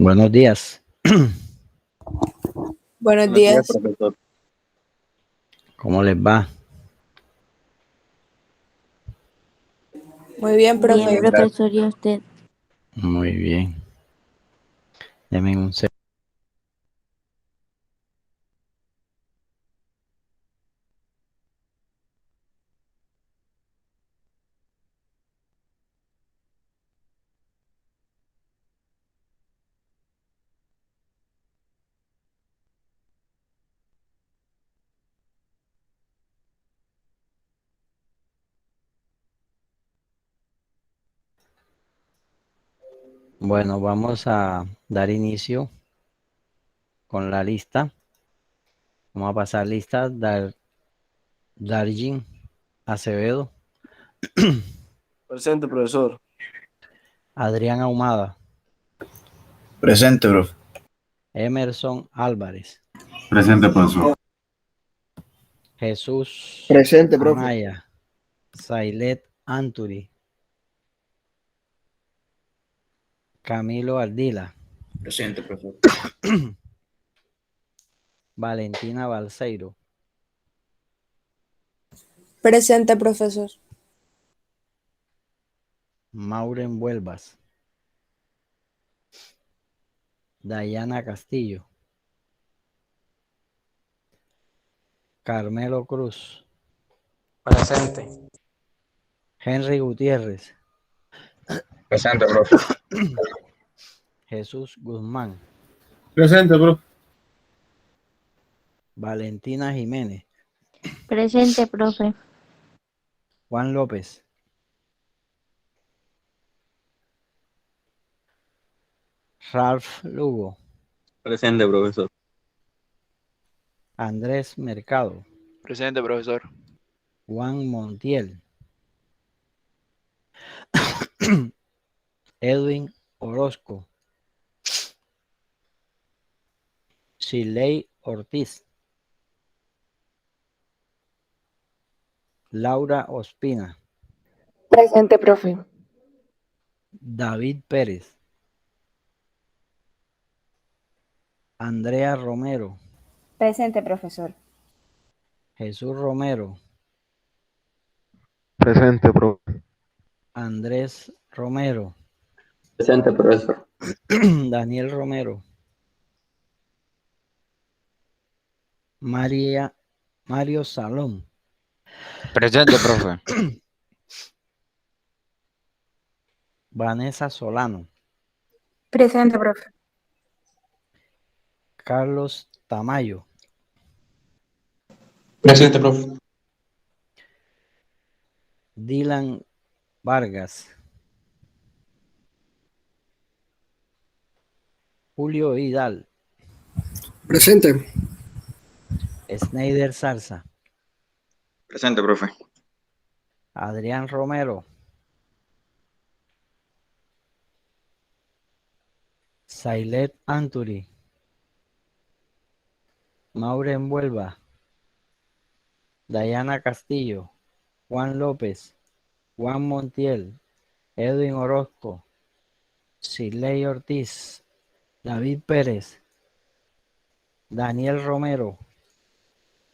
Buenos días. Buenos días. Profesor. ¿Cómo les va? Muy bien, profe. Bien, profesor, ¿y usted? Muy bien. Deme un segundo. Bueno, vamos a dar inicio con la lista. Vamos a pasar lista. Dargin Acevedo, Presente, profesor. Adrián Ahumada, Presente, profe. Emerson Álvarez, Presente, profesor. Jesús Presente, profe. Anaya, Sailet Anturi, Camilo Ardila, Presente, profesor. Valentina Balseiro, Presente, profesor. Mauren Vuelvas, Dayana Castillo, Carmelo Cruz, Presente. Henry Gutiérrez, Presente, profe. Jesús Guzmán, Presente, profe. Valentina Jiménez, Presente, profe. Juan López, Ralph Lugo, Presente, profesor. Andrés Mercado, Presente, profesor. Juan Montiel, Edwin Orozco, Siley Ortiz, Laura Ospina, Presente, profe. David Pérez, Andrea Romero, Presente, profesor. Jesús Romero, Presente, profe. Andrés Romero, Presente, profesor. Daniel Romero, Mario Salón, Presente, profe. Vanessa Solano, Presente, profe. Carlos Tamayo, Presente, profe. Dylan Vargas, Julio Vidal, Presente. Sneider Zarza, Presente, profe. Adrián Romero, Sailet Anturi, Mauren Vuelva, Dayana Castillo, Juan López, Juan Montiel, Edwin Orozco, Siley Ortiz, David Pérez, Daniel Romero,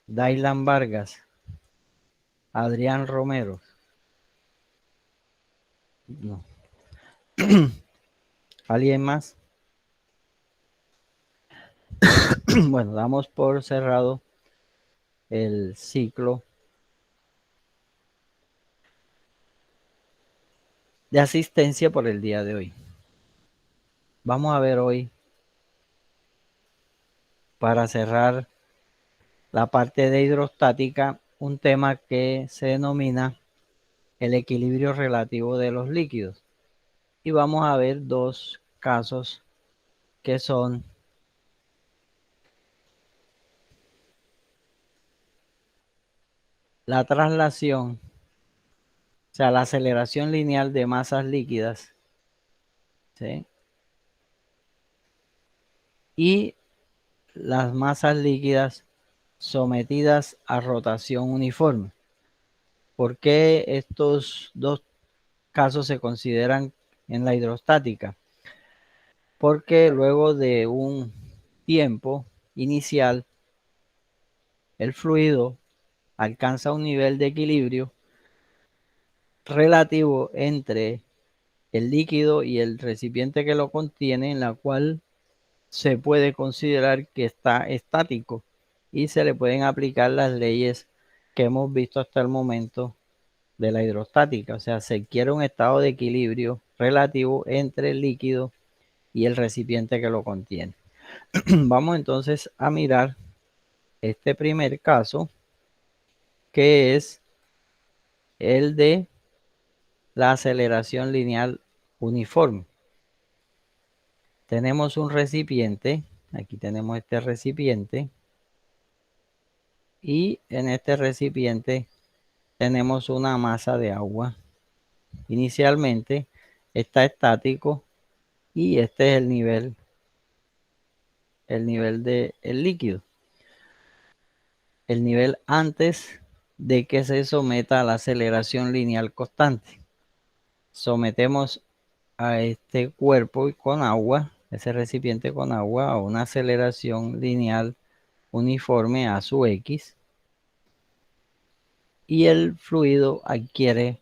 Dailan Vargas, Adrián Romero. No. ¿Alguien más? Bueno, damos por cerrado el ciclo de asistencia por el día de hoy. Vamos a ver hoy, para cerrar la parte de hidrostática, un tema que se denomina el equilibrio relativo de los líquidos. Y vamos a ver dos casos que son la traslación, o sea, la aceleración lineal de masas líquidas, ¿sí? Y las masas líquidas sometidas a rotación uniforme. ¿Por qué estos dos casos se consideran en la hidrostática? porque luego de un tiempo inicial, el fluido alcanza un nivel de equilibrio relativo entre el líquido y el recipiente que lo contiene, en la cual se puede considerar que está estático y se le pueden aplicar las leyes que hemos visto hasta el momento de la hidrostática. O sea, se quiere un estado de equilibrio relativo entre el líquido y el recipiente que lo contiene. Vamos entonces a mirar este primer caso, que es el de la aceleración lineal uniforme. Tenemos un recipiente, aquí tenemos este recipiente, y en este recipiente tenemos una masa de agua. Inicialmente está estático y este es el nivel del líquido. El nivel antes de que se someta a la aceleración lineal constante. Sometemos a este cuerpo con agua, ese recipiente con agua, a una aceleración lineal uniforme a su X, y el fluido adquiere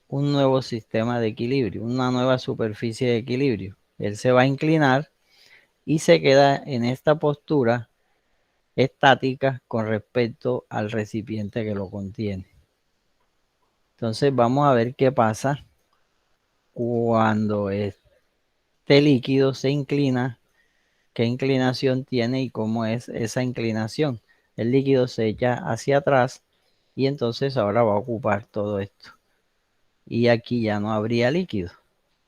un nuevo sistema de equilibrio, una nueva superficie de equilibrio. Él se va a inclinar y se queda en esta postura estática con respecto al recipiente que lo contiene. Entonces vamos a ver qué pasa cuando este líquido se inclina, qué inclinación tiene y cómo es esa inclinación. El líquido se echa hacia atrás y entonces ahora va a ocupar todo esto. Y aquí ya no habría líquido.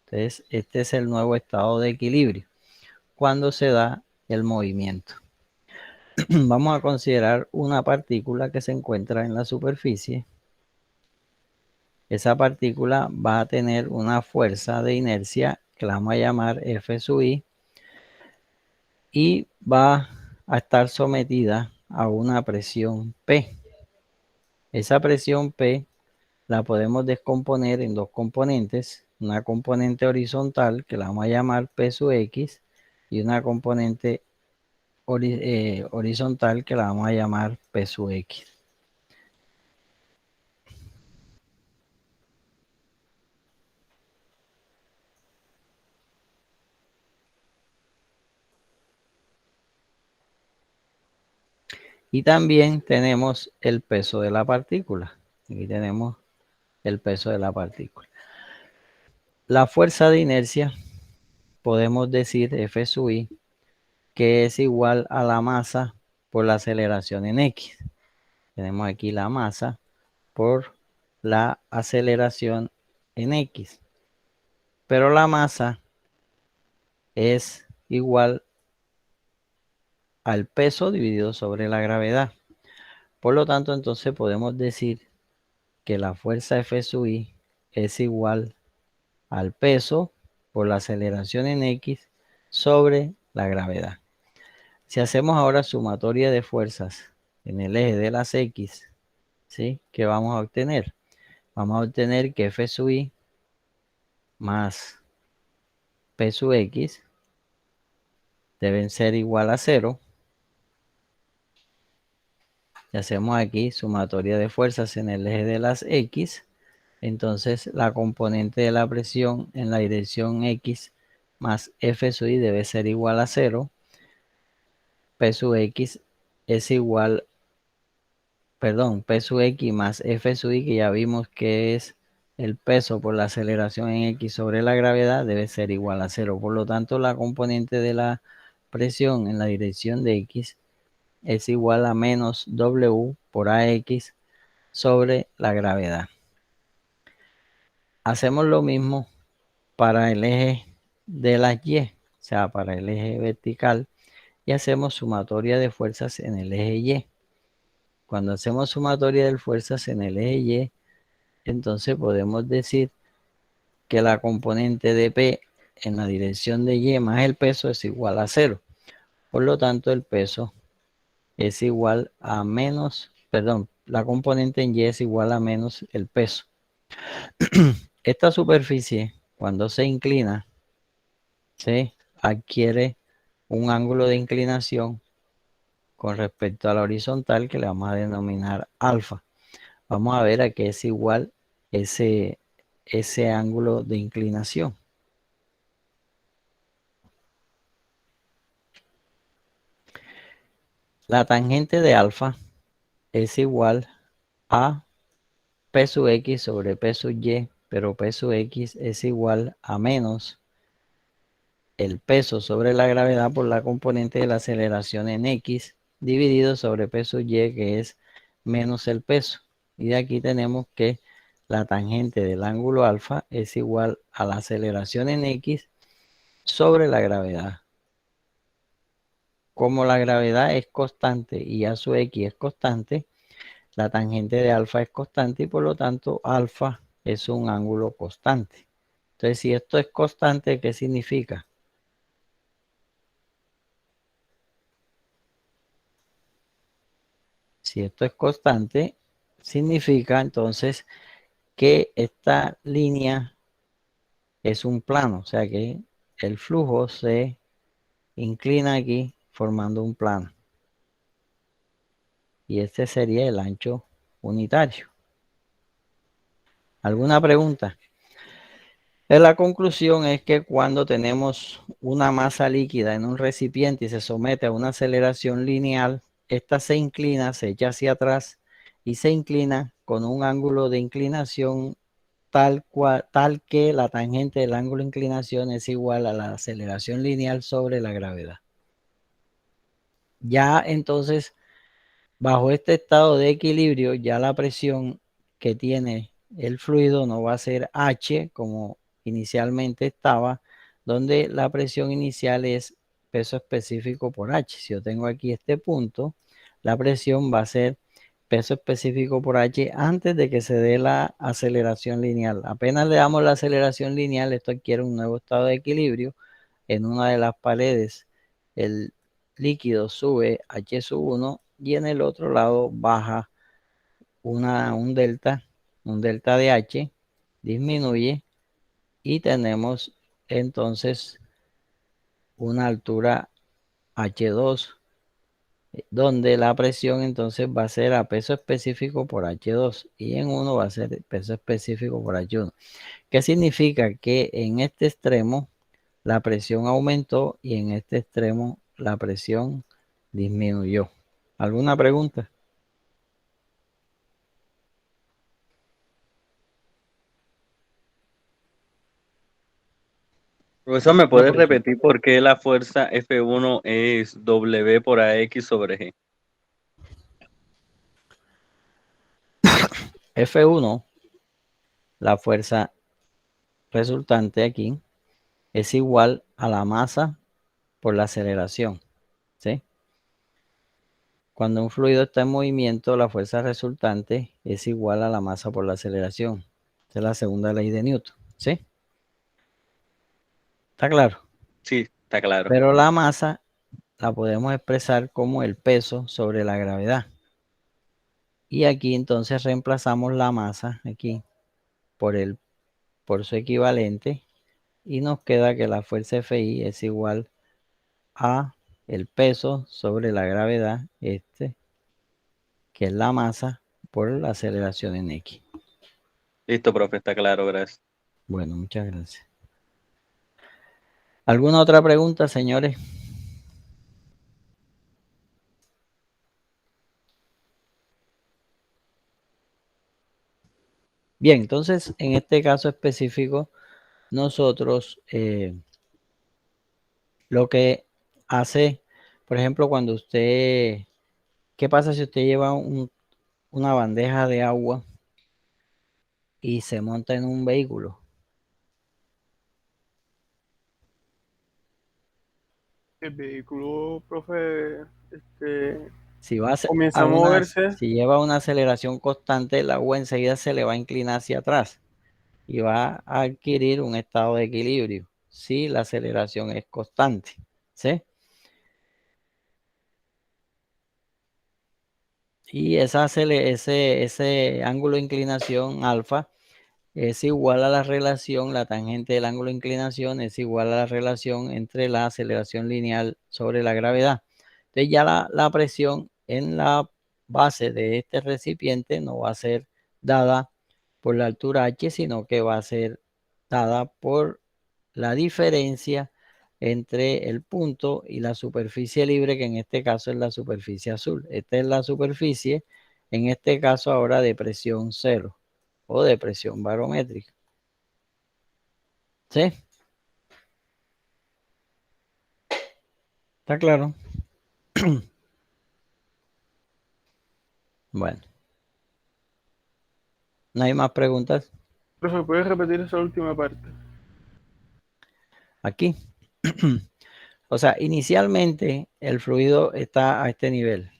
Entonces este es el nuevo estado de equilibrio cuando se da el movimiento. Vamos a considerar una partícula que se encuentra en la superficie. Esa partícula va a tener una fuerza de inercia que la vamos a llamar F sub i y va a estar sometida a una presión P. Esa presión P la podemos descomponer en dos componentes, una componente horizontal que la vamos a llamar P sub x y una componente horizontal que la vamos a llamar P sub x. Y también tenemos el peso de la partícula. Aquí tenemos el peso de la partícula. La fuerza de inercia, podemos decir F sub i, que es igual a la masa por la aceleración en X. Tenemos aquí la masa por la aceleración en X. Pero la masa es igual al peso dividido sobre la gravedad. Por lo tanto, entonces podemos decir que la fuerza F sub i es igual al peso por la aceleración en X sobre la gravedad. Si hacemos ahora sumatoria de fuerzas en el eje de las X, ¿sí? ¿Qué vamos a obtener? Vamos a obtener que F sub i más P sub x deben ser igual a 0. Y hacemos aquí sumatoria de fuerzas en el eje de las X. Entonces la componente de la presión en la dirección X más F sub i debe ser igual a 0. P sub x es igual, P sub x más F sub i, que ya vimos que es el peso por la aceleración en X sobre la gravedad, debe ser igual a 0. Por lo tanto, la componente de la presión en la dirección de X es igual a menos W por AX sobre la gravedad. Hacemos lo mismo para el eje de las Y, o sea, para el eje vertical, y hacemos sumatoria de fuerzas en el eje Y. Cuando hacemos sumatoria de fuerzas en el eje Y, entonces podemos decir que la componente de P en la dirección de Y más el peso es igual a 0. Por lo tanto, el peso es igual a menos, la componente en Y es igual a menos el peso. Esta superficie, cuando se inclina, se adquiere un ángulo de inclinación con respecto a la horizontal que le vamos a denominar alfa. Vamos a ver a qué es igual ese ángulo de inclinación. La tangente de alfa es igual a P sub X sobre P sub Y, pero P sub X es igual a menos el peso sobre la gravedad por la componente de la aceleración en X dividido sobre P sub Y, que es menos el peso. Y de aquí tenemos que la tangente del ángulo alfa es igual a la aceleración en X sobre la gravedad. Como la gravedad es constante y A sub X es constante, la tangente de alfa es constante y por lo tanto alfa es un ángulo constante. Entonces, si esto es constante, ¿qué significa? Si esto es constante, significa entonces que esta línea es un plano, o sea que el flujo se inclina aquí formando un plano. Y este sería el ancho unitario. ¿Alguna pregunta? La conclusión es que cuando tenemos una masa líquida en un recipiente y se somete a una aceleración lineal, esta se inclina, se echa hacia atrás y se inclina con un ángulo de inclinación tal que la tangente del ángulo de inclinación es igual a la aceleración lineal sobre la gravedad. Ya entonces, bajo este estado de equilibrio, ya la presión que tiene el fluido no va a ser H como inicialmente estaba, donde la presión inicial es peso específico por H. Si yo tengo aquí este punto, la presión va a ser peso específico por H antes de que se dé la aceleración lineal. Apenas le damos la aceleración lineal, esto adquiere un nuevo estado de equilibrio. En una de las paredes el líquido sube H sub 1 y en el otro lado baja un delta de H, disminuye y tenemos entonces una altura H2, donde la presión entonces va a ser a peso específico por H2 y en uno va a ser peso específico por H1. ¿Qué significa? Que en este extremo la presión aumentó y en este extremo la presión disminuyó. ¿Alguna pregunta? Profesor, ¿me puede repetir por qué la fuerza F1 es W por AX sobre G? F1, la fuerza resultante aquí, es igual a la masa por la aceleración, ¿sí? Cuando un fluido está en movimiento, la fuerza resultante es igual a la masa por la aceleración. Esa es la segunda ley de Newton, ¿sí? ¿Está claro? Sí, está claro. Pero la masa la podemos expresar como el peso sobre la gravedad. Y aquí entonces reemplazamos la masa aquí por su equivalente y nos queda que la fuerza Fi es igual a el peso sobre la gravedad, que es la masa por la aceleración en X. Listo, profe, está claro, gracias. Bueno, muchas gracias. ¿Alguna otra pregunta, señores? Bien, entonces en este caso específico, nosotros lo que hace, por ejemplo, cuando usted, ¿qué pasa si usted lleva una bandeja de agua y se monta en un vehículo? El vehículo, profe, Si va comienza a moverse. si lleva una aceleración constante, el agua enseguida se le va a inclinar hacia atrás y va a adquirir un estado de equilibrio si la aceleración es constante, ¿sí? Y ese ángulo de inclinación alfa es igual a la relación, la tangente del ángulo de inclinación es igual a la relación entre la aceleración lineal sobre la gravedad. Entonces ya la presión en la base de este recipiente no va a ser dada por la altura h, sino que va a ser dada por la diferencia entre el punto y la superficie libre, que en este caso es la superficie azul. Esta es la superficie, en este caso ahora de presión cero o de presión barométrica. ¿Sí? ¿Está claro? Bueno. ¿No hay más preguntas? Profe, ¿puedes repetir esa última parte? Aquí. O sea, inicialmente el fluido está a este nivel,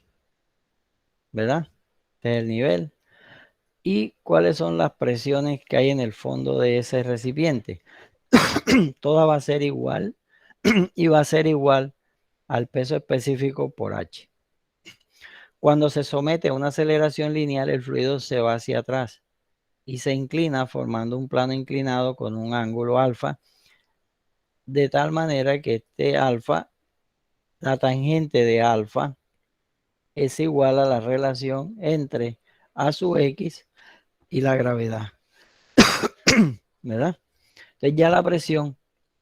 ¿verdad? Este es el nivel. ¿Y cuáles son las presiones que hay en el fondo de ese recipiente? Toda va a ser igual y va a ser igual al peso específico por H. Cuando se somete a una aceleración lineal, el fluido se va hacia atrás y se inclina formando un plano inclinado con un ángulo alfa, de tal manera que este alfa, la tangente de alfa, es igual a la relación entre A sub X y la gravedad. ¿Verdad? Entonces ya la presión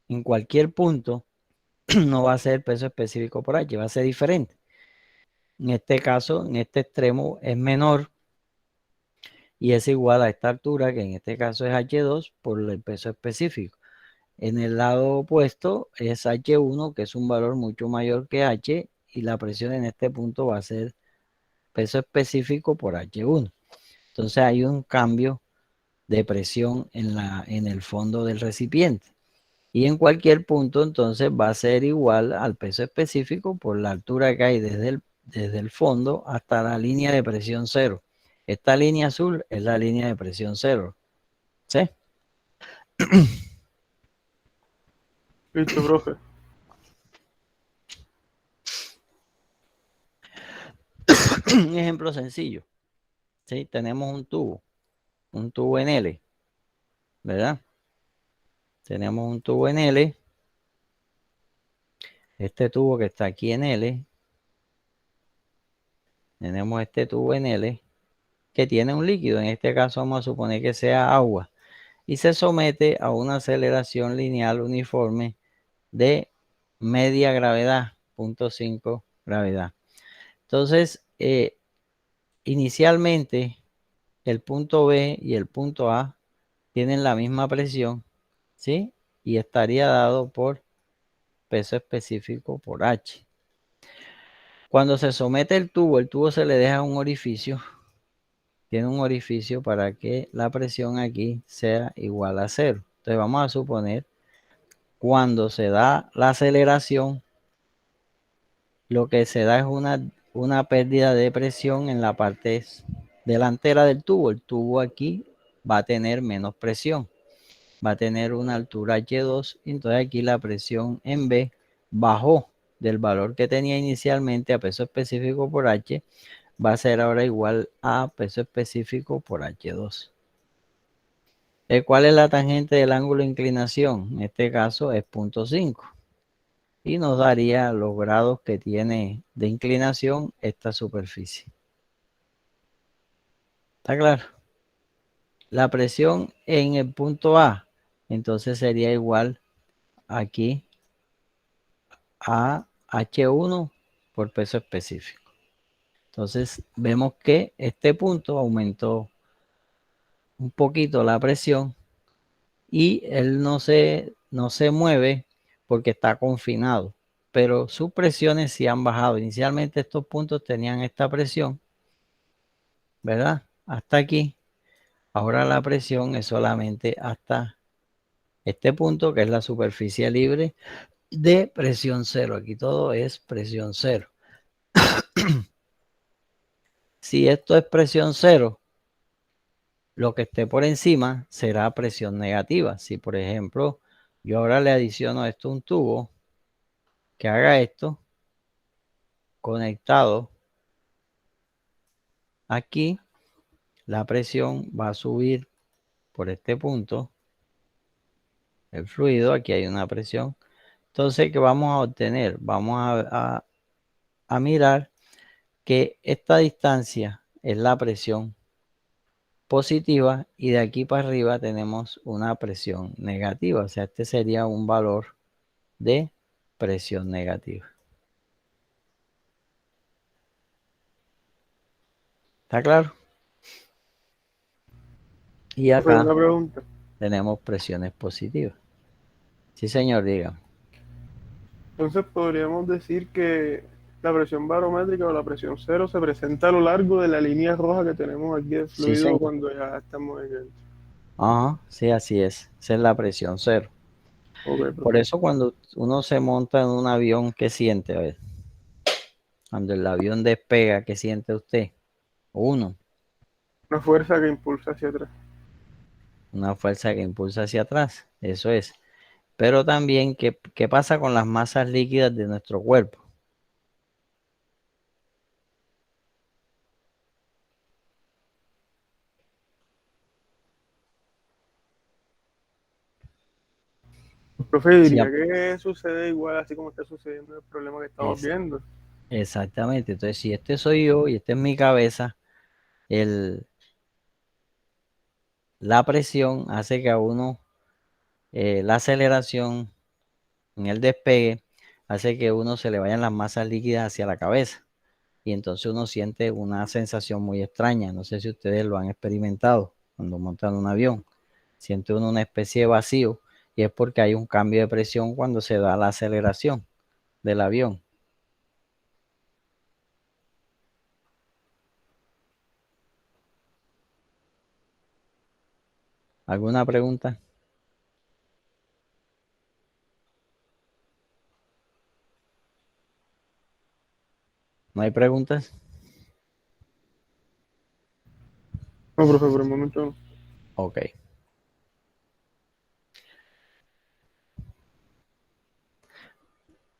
en cualquier punto no va a ser peso específico por H, va a ser diferente. En este caso, en este extremo es menor y es igual a esta altura, que en este caso es H2 por el peso específico. En el lado opuesto es H1, que es un valor mucho mayor que H, y la presión en este punto va a ser peso específico por H1. Entonces hay un cambio de presión en el fondo del recipiente. Y en cualquier punto entonces va a ser igual al peso específico por la altura que hay desde el fondo hasta la línea de presión cero. Esta línea azul es la línea de presión cero. ¿Sí? Listo, profe. Un ejemplo sencillo. ¿Sí? Tenemos un tubo en L, ¿verdad? Tenemos un tubo en L. Este tubo que está aquí en L. Tenemos este tubo en L que tiene un líquido. En este caso vamos a suponer que sea agua. Y se somete a una aceleración lineal uniforme de media gravedad, 0.5 gravedad. Entonces, inicialmente el punto B y el punto A tienen la misma presión, ¿sí? Y estaría dado por peso específico por H. Cuando se somete el tubo se le deja un orificio. Tiene un orificio para que la presión aquí sea igual a cero. Entonces vamos a suponer, cuando se da la aceleración, lo que se da es una pérdida de presión en la parte delantera del tubo. El tubo aquí va a tener menos presión, va a tener una altura H2, entonces aquí la presión en B bajó del valor que tenía inicialmente a peso específico por H, va a ser ahora igual a peso específico por H2. ¿Cuál es la tangente del ángulo de inclinación? En este caso es 0.5. Y nos daría los grados que tiene de inclinación esta superficie. ¿Está claro? La presión en el punto A, entonces sería igual aquí a H1 por peso específico. Entonces vemos que este punto aumentó un poquito la presión y él no se mueve porque está confinado, pero sus presiones sí han bajado. Inicialmente estos puntos tenían esta presión, ¿verdad? Hasta aquí. Ahora la presión es solamente hasta este punto, que es la superficie libre de presión cero. Aquí todo es presión cero. Si esto es presión cero, lo que esté por encima será presión negativa. Si, por ejemplo, yo ahora le adiciono a esto un tubo que haga esto conectado aquí, la presión va a subir por este punto, el fluido, aquí hay una presión. Entonces, ¿qué vamos a obtener? Vamos a mirar que esta distancia es la presión positiva y de aquí para arriba tenemos una presión negativa. O sea, este sería un valor de presión negativa. ¿Está claro? Y Profe, acá una pregunta. tenemos presiones positivas. Sí, señor, diga. Entonces podríamos decir que la presión barométrica o la presión cero se presenta a lo largo de la línea roja que tenemos aquí de Sí, fluido señor. cuando ya estamos en el... Ajá, sí, así es. Esa es la presión cero. Ok, Por profe. eso cuando uno se monta en un avión, ¿qué siente? A ver, cuando el avión despega, ¿qué siente usted? Uno, Una fuerza que impulsa hacia atrás. una fuerza que impulsa hacia atrás. Eso es. Pero también, ¿qué pasa con las masas líquidas de nuestro cuerpo? Profe, Sí, diría que sucede igual así como está sucediendo el problema que estamos es, viendo. exactamente. Entonces, si este soy yo y este es mi cabeza, la presión hace que a uno, la aceleración en el despegue, hace que uno se le vayan las masas líquidas hacia la cabeza. Y entonces uno siente una sensación muy extraña. No sé si ustedes lo han experimentado cuando montan un avión. Siente uno una especie de vacío y es porque hay un cambio de presión cuando se da la aceleración del avión. ¿Alguna pregunta? ¿No hay preguntas? No, profe, por el momento no. Ok.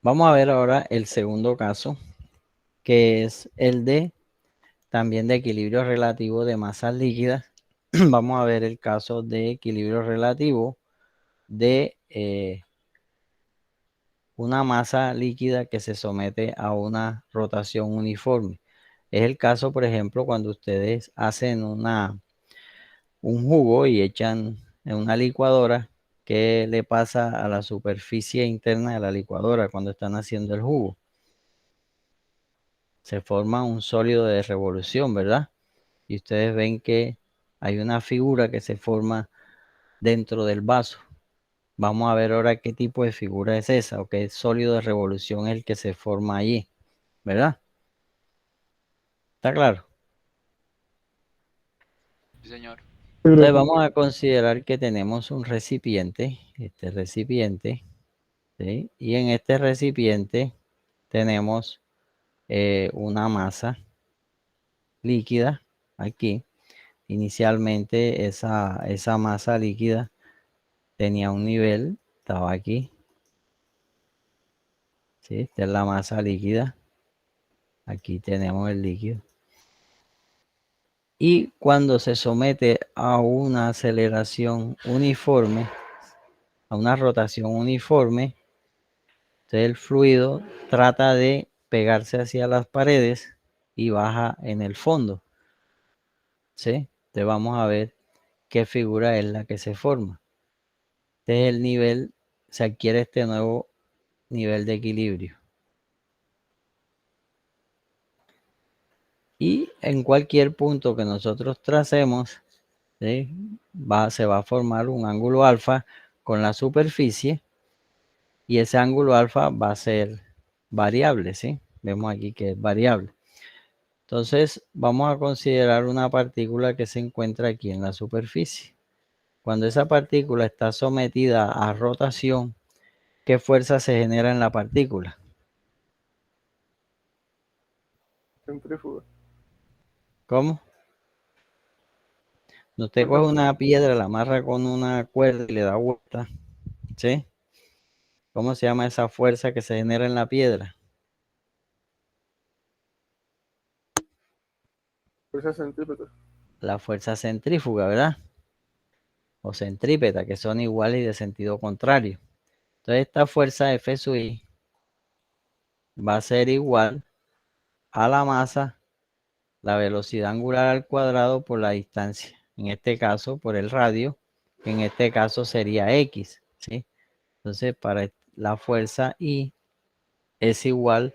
Vamos a ver ahora el segundo caso, que es el de también de equilibrio relativo de masas líquidas. Vamos a ver el caso de equilibrio relativo de una masa líquida que se somete a una rotación uniforme. Es el caso, por ejemplo, cuando ustedes hacen un jugo y echan en una licuadora. ¿Qué le pasa a la superficie interna de la licuadora cuando están haciendo el jugo? Se forma un sólido de revolución, ¿verdad? Y ustedes ven que hay una figura que se forma dentro del vaso. Vamos a ver ahora qué tipo de figura es esa o qué sólido de revolución es el que se forma allí, ¿verdad? ¿Está claro? Sí, señor. Sí, Entonces profe. vamos a considerar que tenemos un recipiente, este recipiente, ¿sí? Y en este recipiente tenemos una masa líquida aquí. Inicialmente esa masa líquida tenía un nivel, estaba aquí, ¿sí? Esta es la masa líquida. Aquí tenemos el líquido. Y cuando se somete a una aceleración uniforme, a una rotación uniforme, entonces el fluido trata de pegarse hacia las paredes y baja en el fondo, ¿sí? Entonces vamos a ver qué figura es la que se forma. Este es el nivel, se adquiere este nuevo nivel de equilibrio. Y en cualquier punto que nosotros tracemos, ¿sí? Se va a formar un ángulo alfa con la superficie y ese ángulo alfa va a ser variable, ¿sí? Vemos aquí que es variable. Entonces vamos a considerar una partícula que se encuentra aquí en la superficie. Cuando esa partícula está sometida a rotación, ¿qué fuerza se genera en la partícula? Centrífuga. ¿Cómo? Usted coge una piedra, la amarra con una cuerda y le da vuelta, ¿sí? ¿Cómo se llama esa fuerza que se genera en la piedra? Fuerza centrípeta. La fuerza centrífuga, ¿verdad? o centrípeta, que son iguales y de sentido contrario. Entonces esta fuerza F sub I va a ser igual a la masa, la velocidad angular al cuadrado por la distancia. En este caso, por el radio, que en este caso sería X, ¿sí? Entonces, para la fuerza I es igual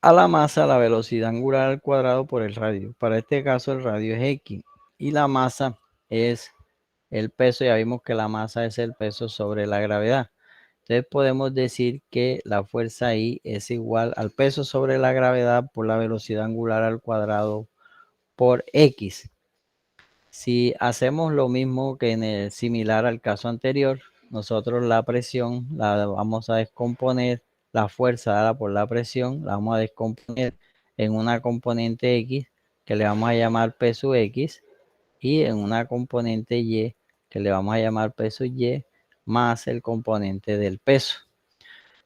a la masa, la velocidad angular al cuadrado por el radio. Para este caso, el radio es X y la masa es el peso. Ya vimos que la masa es el peso sobre la gravedad. Entonces podemos decir que la fuerza I es igual al peso sobre la gravedad por la velocidad angular al cuadrado por X. Si hacemos lo mismo que en el similar al caso anterior, nosotros la presión la vamos a descomponer, la fuerza dada por la presión la vamos a descomponer en una componente X que le vamos a llamar P sub X y en una componente Y que le vamos a llamar P sub Y más el componente del peso.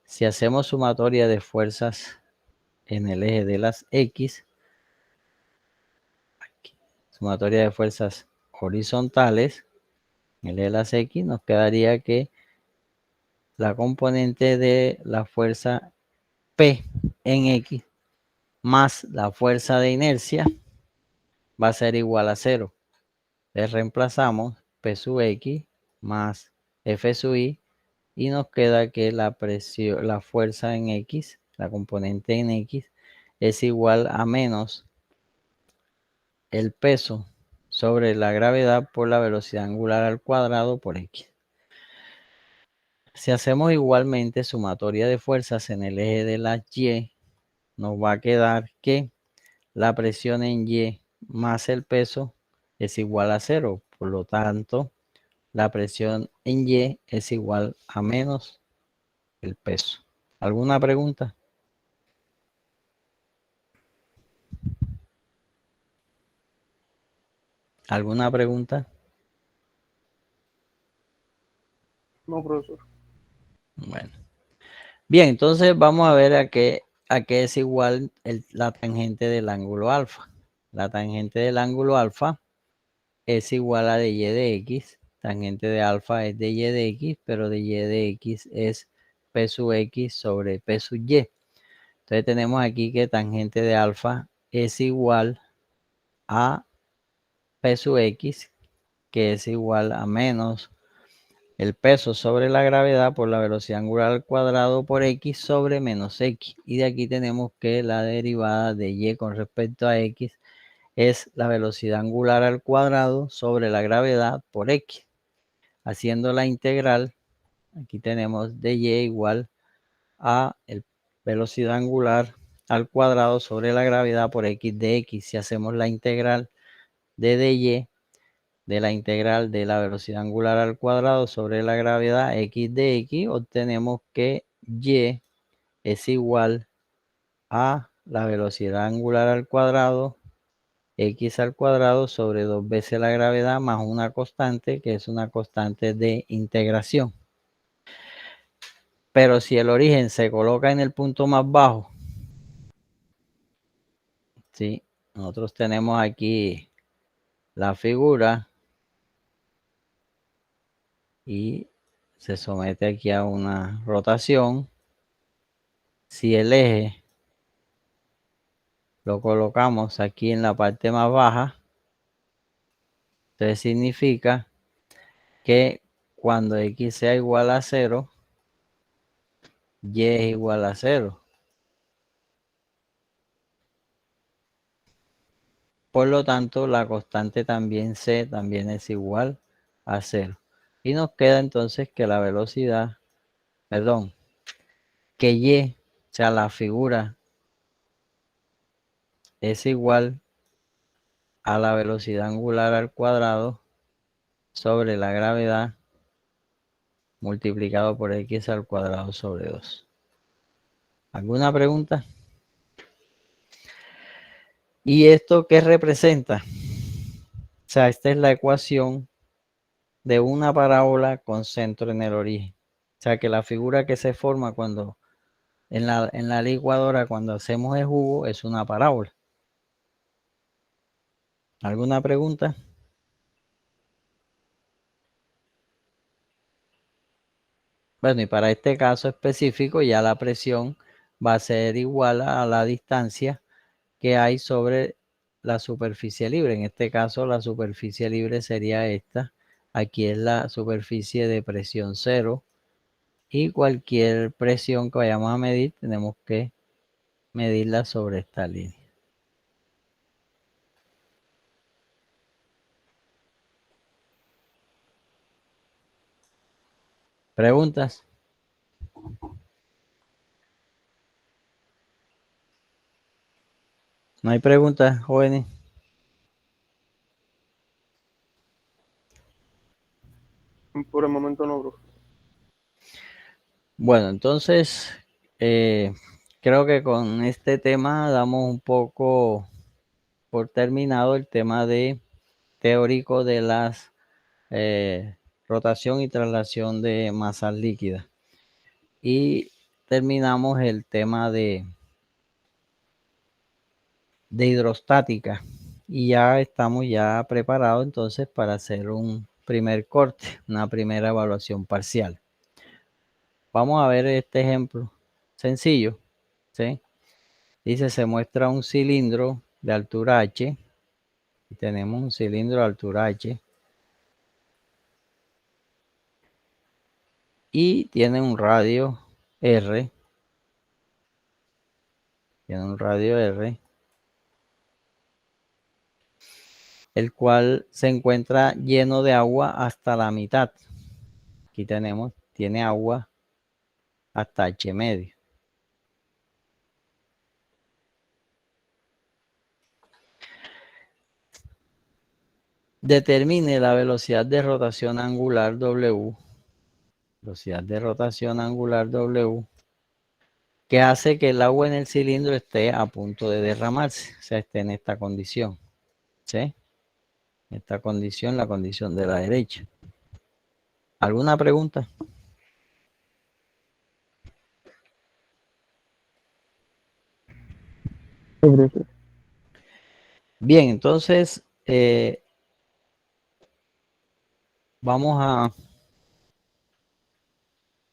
Si hacemos sumatoria de fuerzas en el eje de las X, aquí, sumatoria de fuerzas horizontales en el eje de las X, nos quedaría que la componente de la fuerza P en X más la fuerza de inercia va a ser igual a 0. Le reemplazamos P sub X más F sub I y nos queda que la presión, la fuerza en X, la componente en X, es igual a menos el peso sobre la gravedad por la velocidad angular al cuadrado por X. Si hacemos igualmente sumatoria de fuerzas en el eje de las Y, nos va a quedar que la presión en Y más el peso es igual a 0. Por lo tanto, la presión en Y es igual a menos el peso. ¿Alguna pregunta? ¿Alguna pregunta? No, profesor. Bueno. Bien, entonces vamos a ver a qué es igual la tangente del ángulo alfa. La tangente del ángulo alfa es igual a de y de x. Tangente de alfa es de y de x, pero de y de x es P sub x sobre P sub y. Entonces tenemos aquí que tangente de alfa es igual a P sub x, que es igual a menos el peso sobre la gravedad por la velocidad angular al cuadrado por x sobre menos x. Y de aquí tenemos que la derivada de y con respecto a x es la velocidad angular al cuadrado sobre la gravedad por x. Haciendo la integral, aquí tenemos de y igual a el velocidad angular al cuadrado sobre la gravedad por x de x. Si hacemos la integral de dy, de la integral de la velocidad angular al cuadrado sobre la gravedad x de x, obtenemos que y es igual a la velocidad angular al cuadrado x al cuadrado sobre 2 veces la gravedad más una constante que es una constante de integración. Pero si el origen se coloca en el punto más bajo, ¿sí? Nosotros tenemos aquí la figura y se somete aquí a una rotación. Si el eje lo colocamos aquí en la parte más baja, entonces significa que cuando x sea igual a 0, y es igual a 0. Por lo tanto, la constante también c también es igual a 0. Y nos queda entonces que la velocidad, que y, o sea, la figura, es igual a la velocidad angular al cuadrado sobre la gravedad multiplicado por x al cuadrado sobre 2. ¿Alguna pregunta? ¿Y esto qué representa? O sea, esta es la ecuación de una parábola con centro en el origen. O sea, que la figura que se forma cuando en la licuadora, cuando hacemos el jugo, es una parábola. ¿Alguna pregunta? Bueno, y para este caso específico ya la presión va a ser igual a la distancia que hay sobre la superficie libre. En este caso la superficie libre sería esta. Aquí es la superficie de presión cero y cualquier presión que vayamos a medir tenemos que medirla sobre esta línea. ¿Preguntas? ¿No hay preguntas, jóvenes? Por el momento no, profe. Bueno, entonces creo que con este tema damos un poco por terminado el tema teórico de las rotación y traslación de masas líquidas. Y terminamos el tema de hidrostática. Y ya estamos ya preparados entonces para hacer un primer corte, una primera evaluación parcial. Vamos a ver este ejemplo sencillo, ¿sí? Dice, se muestra un cilindro de altura H. Y tenemos un cilindro de altura H. Y tiene un radio R. Tiene un radio R. El cual se encuentra lleno de agua hasta la mitad. Aquí tiene agua hasta H medio. Determine la velocidad de rotación angular W. Velocidad de rotación angular W. Que hace que el agua en el cilindro esté a punto de derramarse. O sea, esté en esta condición. ¿Sí? Esta condición, la condición de la derecha. ¿Alguna pregunta? Bien, entonces vamos a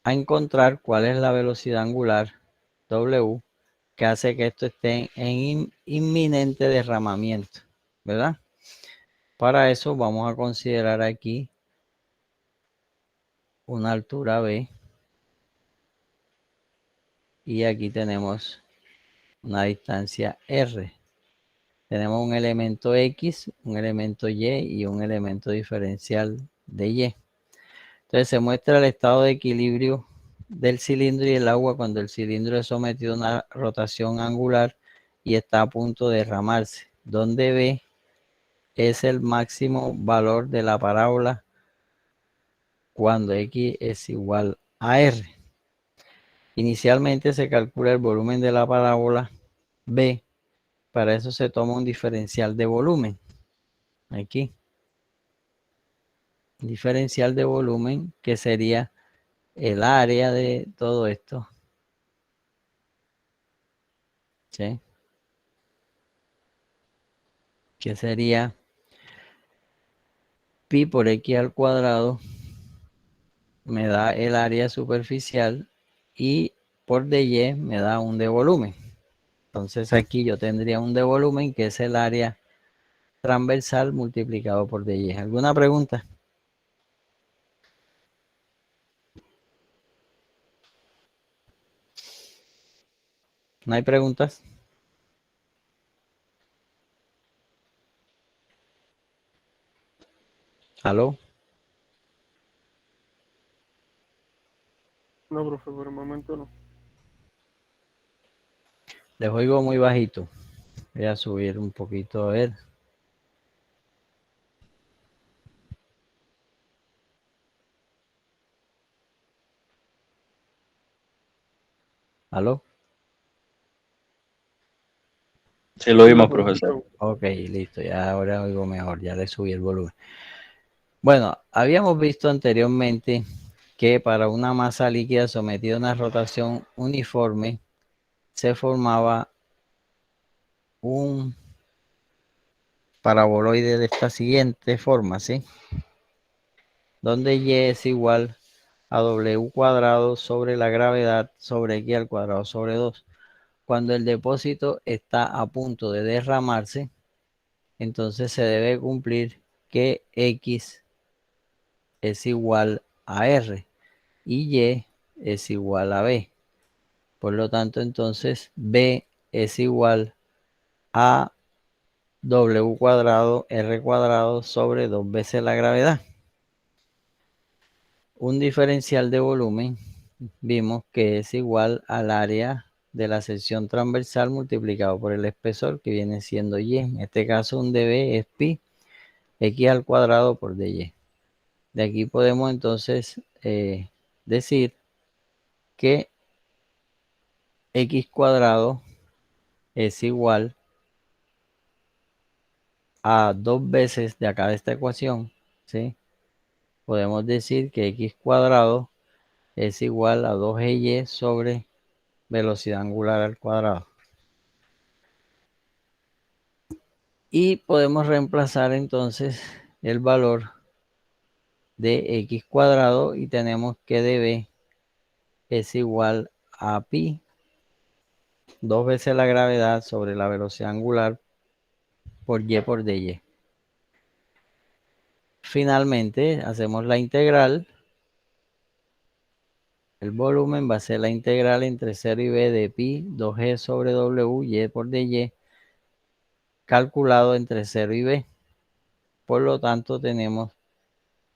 encontrar cuál es la velocidad angular W que hace que esto esté en inminente derramamiento, ¿verdad? Para eso vamos a considerar aquí una altura B y aquí tenemos una distancia R. Tenemos un elemento X, un elemento Y y un elemento diferencial de Y. Entonces se muestra el estado de equilibrio del cilindro y el agua cuando el cilindro es sometido a una rotación angular y está a punto de derramarse, donde B es el máximo valor de la parábola cuando X es igual a R. Inicialmente se calcula el volumen de la parábola B. Para eso se toma un diferencial de volumen. Aquí. Diferencial de volumen que sería el área de todo esto. ¿Sí? Que sería pi por x al cuadrado me da el área superficial y por dy me da un de volumen. Entonces aquí yo tendría un de volumen que es el área transversal multiplicado por dy. ¿Alguna pregunta? ¿No hay preguntas? ¿Aló? No, profe, por el momento no. Les oigo muy bajito. Voy a subir un poquito a ver. ¿Aló? Sí, lo oímos, profesor. Ok, listo. Ya ahora oigo mejor. Ya le subí el volumen. Bueno, habíamos visto anteriormente que para una masa líquida sometida a una rotación uniforme se formaba un paraboloide de esta siguiente forma, ¿sí? Donde Y es igual a W cuadrado sobre la gravedad sobre X al cuadrado sobre 2. Cuando el depósito está a punto de derramarse, entonces se debe cumplir que X es igual a R y Y es igual a B. Por lo tanto, entonces B es igual a W cuadrado R cuadrado sobre 2 veces la gravedad. Un diferencial de volumen vimos que es igual al área de la sección transversal multiplicado por el espesor, que viene siendo Y. En este caso un dB es pi X al cuadrado por dy. De aquí podemos entonces decir que X cuadrado es igual a 2 veces de acá de esta ecuación, ¿sí? Podemos decir que X cuadrado es igual a 2y sobre velocidad angular al cuadrado. Y podemos reemplazar entonces el valor de X cuadrado y tenemos que dB es igual a pi, 2 veces la gravedad sobre la velocidad angular por y por dy. Finalmente hacemos la integral. El volumen va a ser la integral entre 0 y b de pi 2g sobre w y por dy calculado entre 0 y b. Por lo tanto tenemos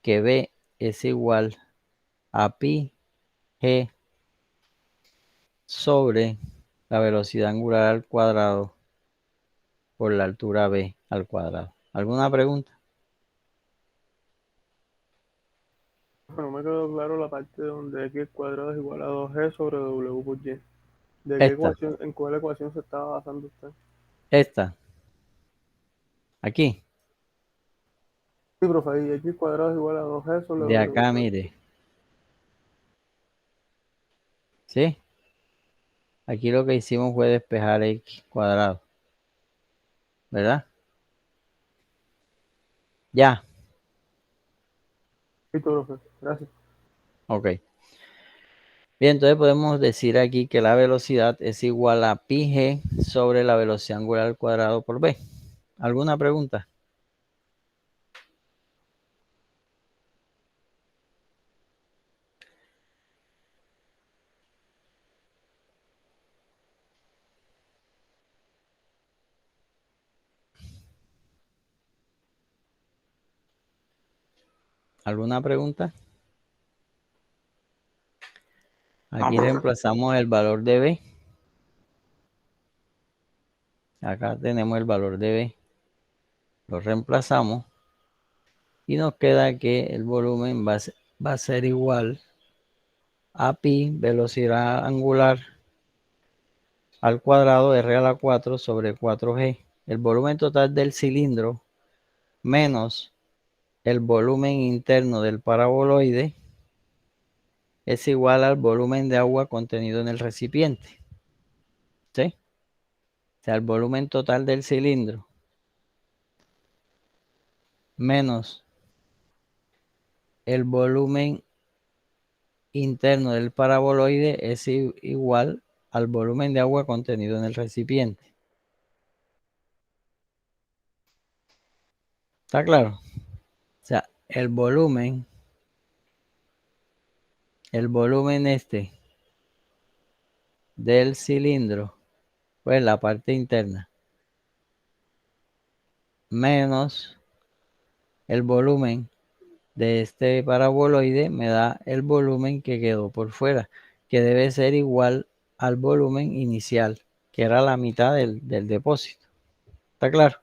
que b es igual a pi g sobre la velocidad angular al cuadrado por la altura b al cuadrado. ¿Alguna pregunta? No me quedó claro la parte donde X cuadrado es igual a 2G sobre W por Y. ¿De qué Esta. ecuación, en cuál ecuación se estaba basando usted? Esta. Aquí. Sí, profe, ahí X cuadrado es igual a 2G sobre De W. acá, mire. ¿Sí? Aquí lo que hicimos fue despejar X cuadrado. ¿Verdad? Ya. Listo, profe, gracias. Ok. Bien, entonces podemos decir aquí que la velocidad es igual a pi g sobre la velocidad angular al cuadrado por b. ¿Alguna pregunta? ¿Alguna pregunta? Aquí reemplazamos el valor de b. Acá tenemos el valor de b. Lo reemplazamos. Y nos queda que el volumen va a ser igual a pi velocidad angular al cuadrado r a la 4 sobre 4g. El volumen total del cilindro menos el volumen interno del paraboloide es igual al volumen de agua contenido en el recipiente. ¿Sí? O sea, el volumen total del cilindro menos el volumen interno del paraboloide es igual al volumen de agua contenido en el recipiente. ¿Está claro? O sea, el volumen del cilindro, pues la parte interna, menos el volumen de este paraboloide me da el volumen que quedó por fuera, que debe ser igual al volumen inicial, que era la mitad del depósito. ¿Está claro?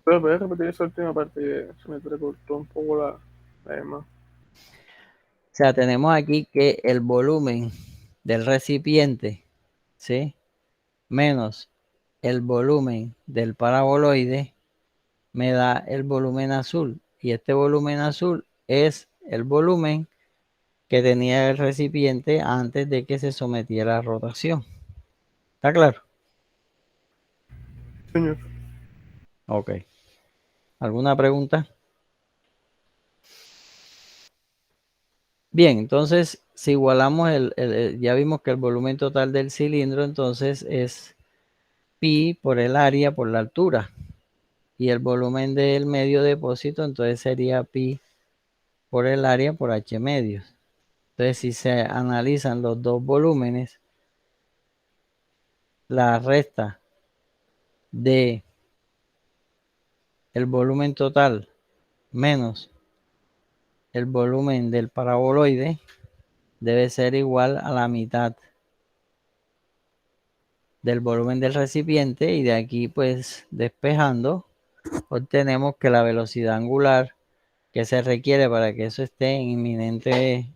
Pero puedes repetir esa última parte que se me entrecortó un poco la demás. O sea, tenemos aquí que el volumen del recipiente, ¿sí? Menos el volumen del paraboloide me da el volumen azul. Y este volumen azul es el volumen que tenía el recipiente antes de que se sometiera a rotación. ¿Está claro? Señor. Ok. ¿Alguna pregunta? Bien, entonces si igualamos ya vimos que el volumen total del cilindro entonces es pi por el área por la altura. Y el volumen del medio depósito entonces sería pi por el área por h medios. Entonces si se analizan los dos volúmenes, la resta de el volumen total menos el volumen del paraboloide debe ser igual a la mitad del volumen del recipiente, y de aquí pues despejando obtenemos que la velocidad angular que se requiere para que eso esté en inminente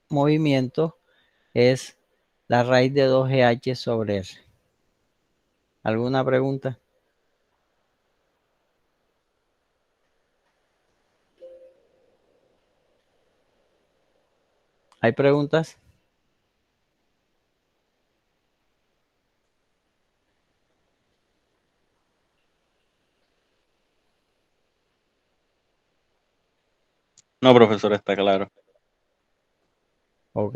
movimiento es la raíz de 2GH sobre R. ¿Alguna pregunta? ¿Hay preguntas? No, profesor, está claro. Ok.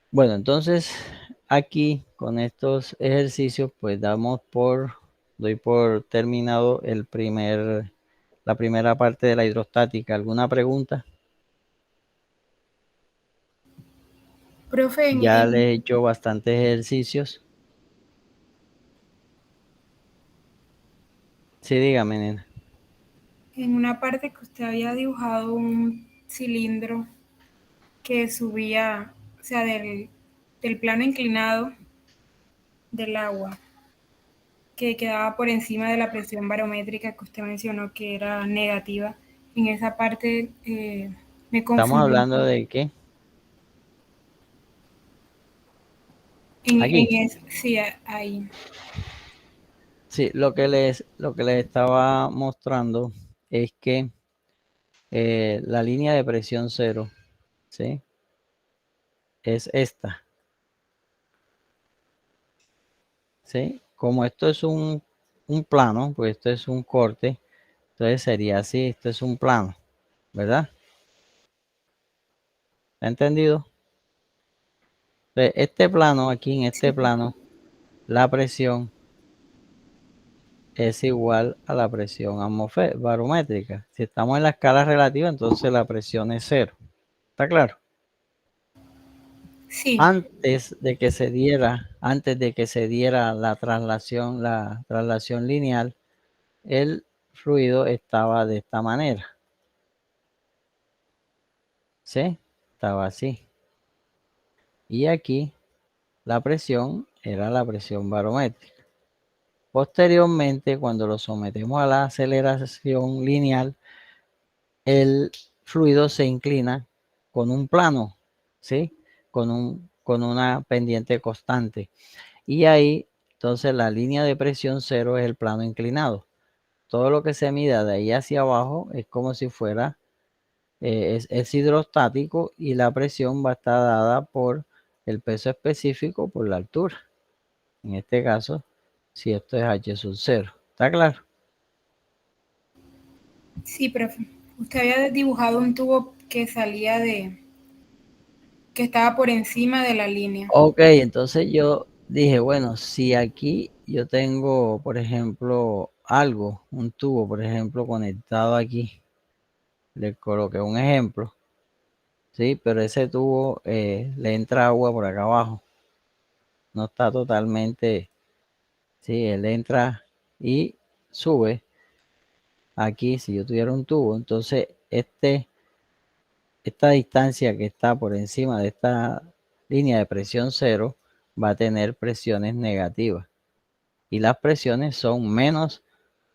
Bueno, entonces aquí con estos ejercicios pues doy por terminado la primera parte de la hidrostática. ¿Alguna pregunta? Profe, Ya les he hecho bastantes ejercicios. Sí, dígame, nena. en una parte que usted había dibujado un cilindro que subía, o sea, del plano inclinado del agua, que quedaba por encima de la presión barométrica que usted mencionó que era negativa. En esa parte me ¿Estamos confundí. hablando de qué? Aquí. Sí, ahí. Sí, lo que les estaba mostrando es que la línea de presión cero, ¿sí? Es esta, ¿sí? Como esto es un plano, pues esto es un corte, entonces sería así, esto es un plano, ¿verdad? ¿Ha entendido? Entonces, este plano, aquí en este plano, la presión es igual a la presión barométrica. Si estamos en la escala relativa, entonces la presión es cero. ¿Está claro? Sí, Antes de que se diera la traslación lineal, el fluido estaba de esta manera. ¿Sí? Estaba así. Y aquí la presión era la presión barométrica. Posteriormente, cuando lo sometemos a la aceleración lineal, el fluido se inclina con un plano, ¿sí? Con una pendiente constante. Y ahí, entonces, la línea de presión cero es el plano inclinado. Todo lo que se mida de ahí hacia abajo es como si fuera, es hidrostático, y la presión va a estar dada por el peso específico por la altura. En este caso, si esto es H sub 0. ¿Está claro? sí, profe. Usted había dibujado un tubo que que estaba por encima de la línea. Ok, entonces yo dije, bueno, si aquí yo tengo, por ejemplo, un tubo, por ejemplo, conectado aquí, le coloqué un ejemplo, ¿sí? Pero ese tubo le entra agua por acá abajo, no está totalmente, sí, él entra y sube aquí. Si yo tuviera un tubo, entonces esta distancia que está por encima de esta línea de presión cero va a tener presiones negativas, y las presiones son menos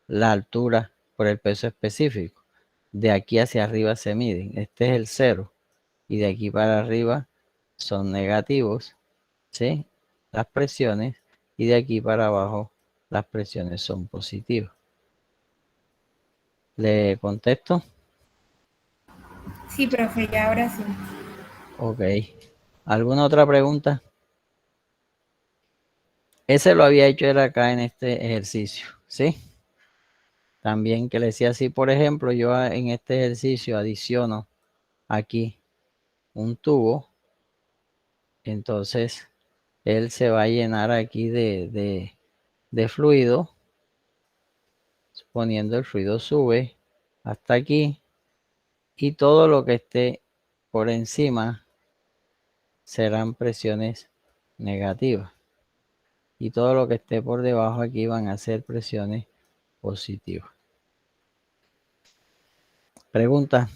la altura por el peso específico. De aquí hacia arriba se miden, este es el cero, y de aquí para arriba son negativos, ¿sí? Las presiones, y de aquí para abajo las presiones son positivas. ¿Le contesto? Sí, profe, ya ahora sí. Ok. ¿Alguna otra pregunta? Ese lo había hecho era acá en este ejercicio, ¿sí? También que le decía así, por ejemplo, yo en este ejercicio adiciono aquí un tubo, entonces él se va a llenar aquí de fluido, suponiendo el fluido sube hasta aquí y todo lo que esté por encima serán presiones negativas y todo lo que esté por debajo aquí van a ser presiones positivas. Pregunta.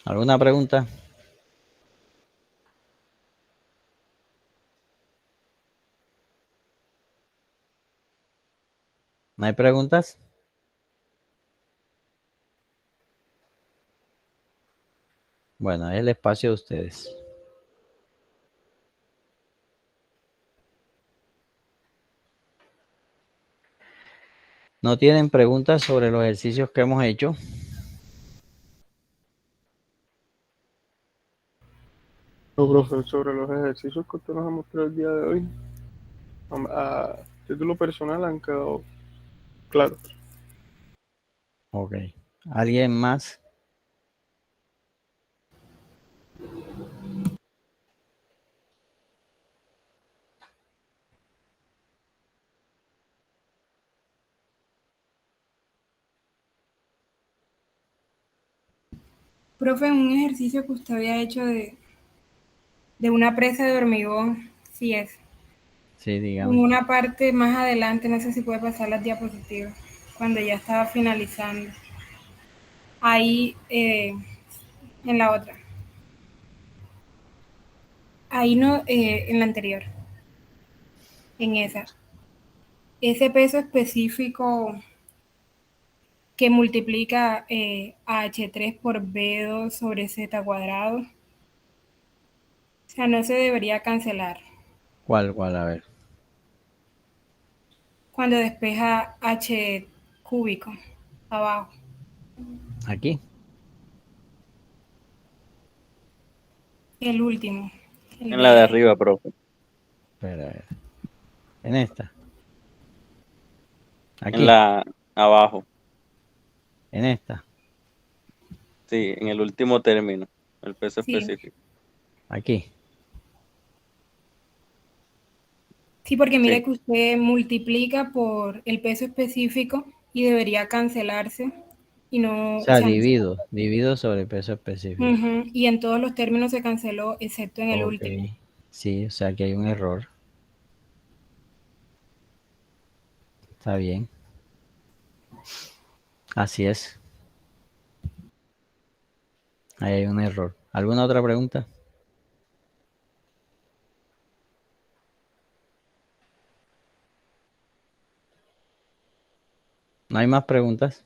¿Alguna pregunta? ¿No hay preguntas? Bueno, es el espacio de ustedes. ¿No tienen preguntas sobre los ejercicios que hemos hecho? No, profe, sobre los ejercicios que usted nos ha mostrado el día de hoy, a título personal han quedado claros. Ok. ¿Alguien más? Profe, un ejercicio que usted había hecho de una presa de hormigón, sí es. Sí, En dígame. una parte más adelante, no sé si puede pasar las diapositivas, cuando ya estaba finalizando. Ahí, en la otra. Ahí no, en la anterior. En esa. Ese peso específico que multiplica a H3 por B2 sobre Z cuadrado. O sea, no se debería cancelar. ¿Cuál? A ver. Cuando despeja H cúbico abajo. Aquí. El último. El En la de arriba, profe. Espera, a ver. En esta. Aquí. En la abajo. En esta. Sí, en el último término. El peso Sí. específico. Aquí. Sí, porque mire Sí. que usted multiplica por el peso específico y debería cancelarse y no, O sea, divido sobre el peso específico. Y en todos los términos se canceló, excepto en el Ok. último. Sí, o sea que hay un error. Está bien. Así es. Ahí hay un error. ¿Alguna otra pregunta? ¿No hay más preguntas?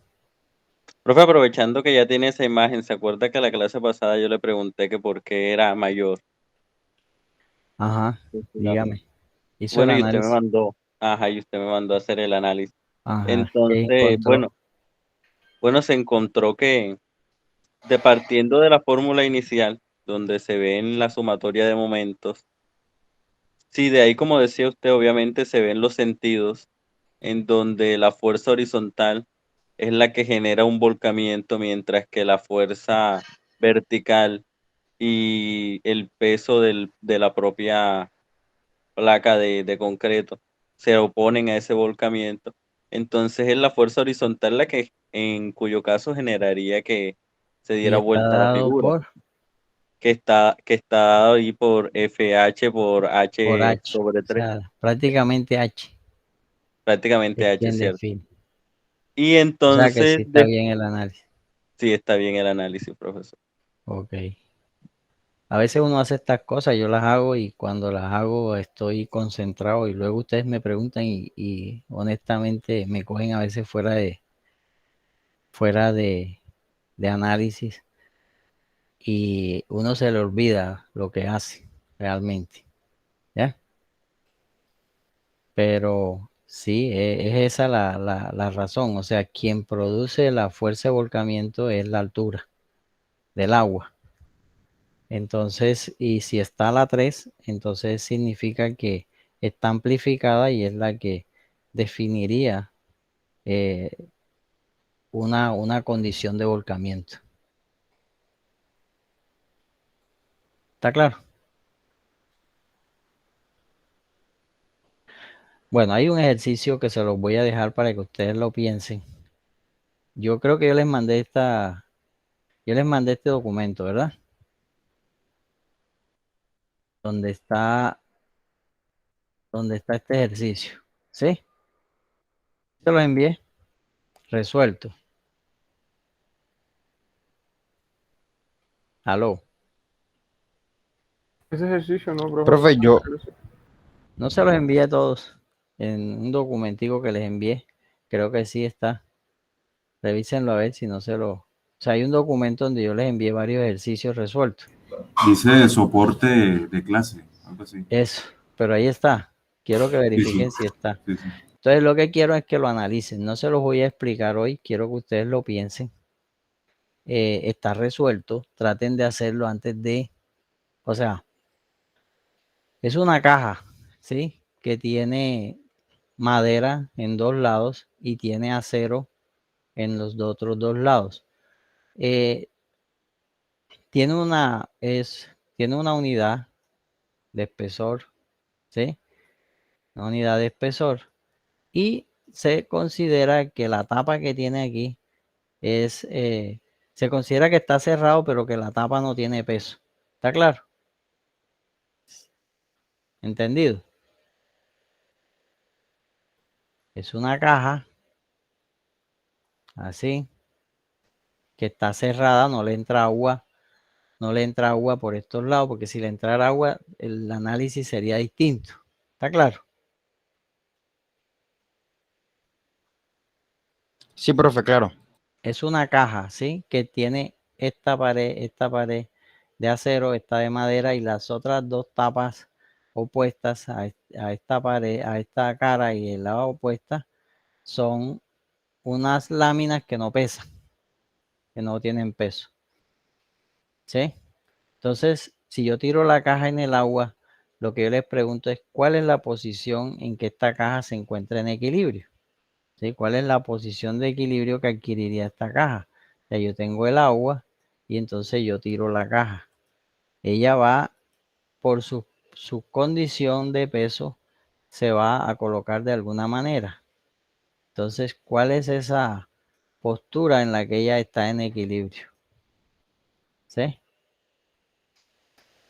Profe, aprovechando que ya tiene esa imagen, ¿se acuerda que la clase pasada yo le pregunté que por qué era mayor? Ajá. Dígame. Hizo el Bueno, y usted me análisis. mandó, ajá, y usted me mandó a hacer el análisis. Ajá. ¿Qué Entonces, encontró? bueno, se encontró que partiendo de la fórmula inicial, donde se ve en la sumatoria de momentos, sí, de ahí, como decía usted, obviamente se ven los sentidos, en donde la fuerza horizontal es la que genera un volcamiento, mientras que la fuerza vertical y el peso de la propia placa de concreto se oponen a ese volcamiento. Entonces es la fuerza horizontal la que, en cuyo caso, generaría que se Y diera está vuelta la dado figura, que está dado ahí por FH por por H H. sobre O 3, sea, prácticamente H. prácticamente Es H, quien ¿cierto? define. Y O sea que entonces, sí está bien el análisis. sí está bien el análisis, profesor. Ok. A veces uno hace estas cosas, yo las hago y cuando las hago estoy concentrado y luego ustedes me preguntan y honestamente me cogen a veces fuera de análisis y uno se le olvida lo que hace, realmente, ¿ya? Pero sí, es esa la razón. O sea, quien produce la fuerza de volcamiento es la altura del agua. Entonces, y si está a la 3, entonces significa que está amplificada y es la que definiría una condición de volcamiento. ¿Está claro? Bueno, hay un ejercicio que se los voy a dejar para que ustedes lo piensen. Yo creo que yo les mandé este documento, ¿verdad? Donde está este ejercicio. ¿Sí? Se los envié. Resuelto. Aló. Ese ejercicio no, profe. Profe, yo, No se los envié a todos en un documentico que les envié. Creo que sí está. Revísenlo a ver si no se lo... O sea, hay un documento donde yo les envié varios ejercicios resueltos. dice soporte de clase, algo así. Eso, pero ahí está. Quiero que verifiquen si está. Sí, sí. Entonces lo que quiero es que lo analicen. No se los voy a explicar hoy. Quiero que ustedes lo piensen. Está resuelto. Traten de hacerlo antes de... O sea, es una caja, ¿sí? Que tiene madera en 2 lados y tiene acero en los otros 2 lados. Tiene una unidad de espesor, ¿sí? Una unidad de espesor. Y se considera que la tapa que tiene aquí se considera que está cerrado, pero que la tapa no tiene peso. ¿Está claro? ¿Entendido? Es una caja, así, que está cerrada, no le entra agua por estos lados, porque si le entrara agua, el análisis sería distinto. ¿Está claro? Sí, profe, claro. Es una caja, ¿sí? Que tiene esta pared de acero, esta de madera y las otras 2 tapas opuestas a esta pared, a esta cara y el lado opuesta son unas láminas que no pesan, que no tienen peso, ¿sí? Entonces, si yo tiro la caja en el agua, lo que yo les pregunto es cuál es la posición en que esta caja se encuentra en equilibrio, ¿sí? ¿Cuál es la posición de equilibrio que adquiriría esta caja? Ya yo tengo el agua y entonces yo tiro la caja. Ella va por su condición de peso, se va a colocar de alguna manera. Entonces, ¿cuál es esa postura en la que ella está en equilibrio? ¿Sí?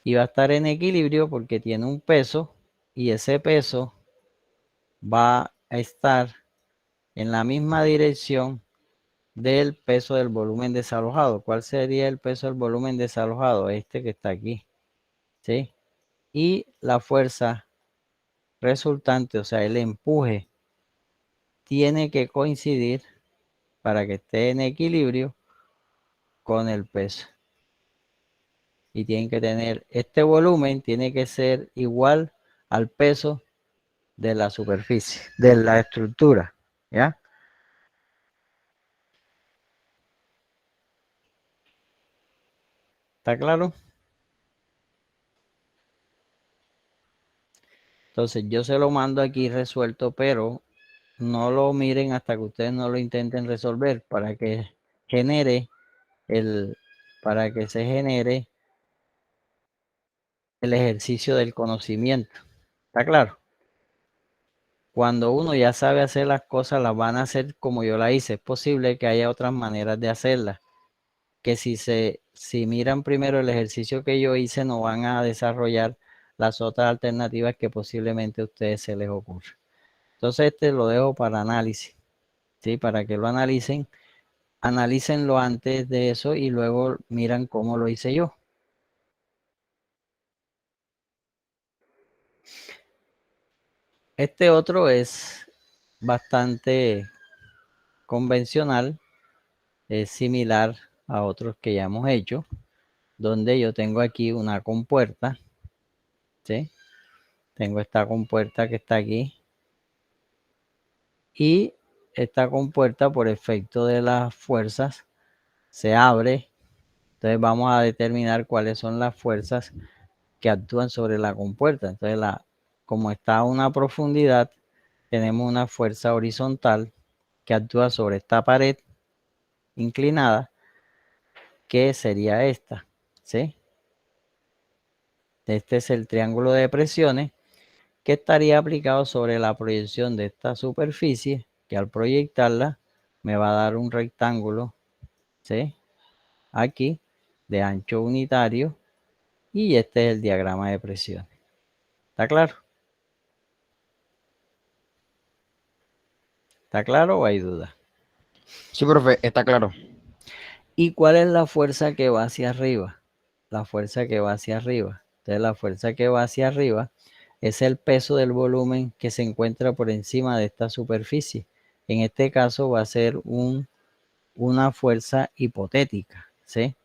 Y va a estar en equilibrio porque tiene un peso y ese peso va a estar en la misma dirección del peso del volumen desalojado. ¿Cuál sería el peso del volumen desalojado? Este que está aquí, ¿sí? Y la fuerza resultante, o sea, el empuje, tiene que coincidir para que esté en equilibrio con el peso. Y tienen que tener, este volumen tiene que ser igual al peso de la superficie, de la estructura, ¿ya? ¿Está claro? Entonces yo se lo mando aquí resuelto, pero no lo miren hasta que ustedes no lo intenten resolver para que se genere el ejercicio del conocimiento. ¿Está claro? Cuando uno ya sabe hacer las cosas, las van a hacer como yo la hice. Es posible que haya otras maneras de hacerlas, que si miran primero el ejercicio que yo hice, no van a desarrollar las otras alternativas que posiblemente a ustedes se les ocurra. Entonces este lo dejo para análisis, ¿sí? Para que lo analicen. Analícenlo antes de eso y luego miran cómo lo hice yo. Este otro es bastante convencional, es similar a otros que ya hemos hecho, donde yo tengo aquí una compuerta, ¿sí? Tengo esta compuerta que está aquí. Y esta compuerta, por efecto de las fuerzas, se abre. Entonces vamos a determinar cuáles son las fuerzas que actúan sobre la compuerta. Entonces, como está a una profundidad, tenemos una fuerza horizontal que actúa sobre esta pared inclinada, que sería esta, ¿sí? Este es el triángulo de presiones que estaría aplicado sobre la proyección de esta superficie, que al proyectarla me va a dar un rectángulo, ¿sí? Aquí, de ancho unitario, y este es el diagrama de presiones. ¿Está claro? ¿Está claro o hay duda? Sí, profe, está claro. ¿Y cuál es la fuerza que va hacia arriba? La fuerza que va hacia arriba. Entonces, la fuerza que va hacia arriba es el peso del volumen que se encuentra por encima de esta superficie. En este caso va a ser una fuerza hipotética, ¿sí?